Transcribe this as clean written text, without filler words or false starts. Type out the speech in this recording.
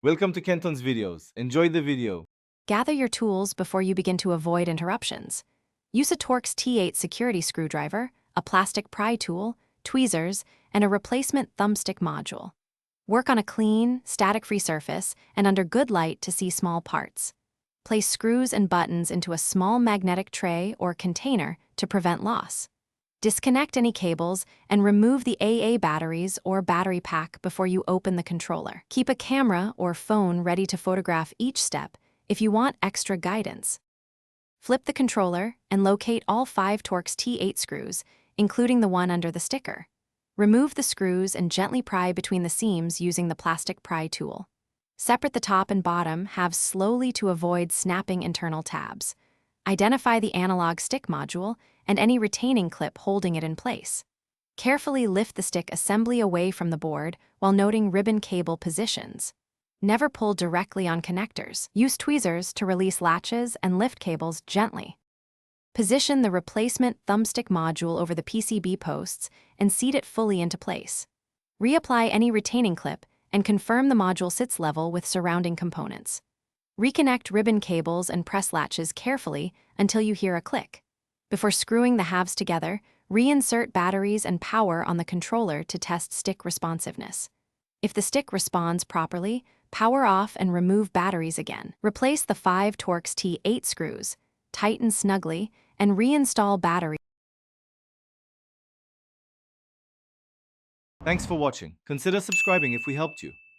Welcome to Kenton's videos. Enjoy the video. Gather your tools before you begin to avoid interruptions. Use a Torx T8 security screwdriver, a plastic pry tool, tweezers, and a replacement thumbstick module. Work on a clean, static-free surface and under good light to see small parts. Place screws and buttons into a small magnetic tray or container to prevent loss. Disconnect any cables and remove the AA batteries or battery pack before you open the controller. Keep a camera or phone ready to photograph each step if you want extra guidance. Flip the controller and locate all 5 Torx T8 screws, including the one under the sticker. Remove the screws and gently pry between the seams using the plastic pry tool. Separate the top and bottom halves slowly to avoid snapping internal tabs. Identify the analog stick module and any retaining clip holding it in place. Carefully lift the stick assembly away from the board while noting ribbon cable positions. Never pull directly on connectors. Use tweezers to release latches and lift cables gently. Position the replacement thumbstick module over the PCB posts and seat it fully into place. Reapply any retaining clip and confirm the module sits level with surrounding components. Reconnect ribbon cables and press latches carefully until you hear a click. Before screwing the halves together, reinsert batteries and power on the controller to test stick responsiveness. If the stick responds properly, power off and remove batteries again. Replace the 5 Torx T8 screws, tighten snugly, and reinstall batteries. Thanks for watching. Consider subscribing if we helped you.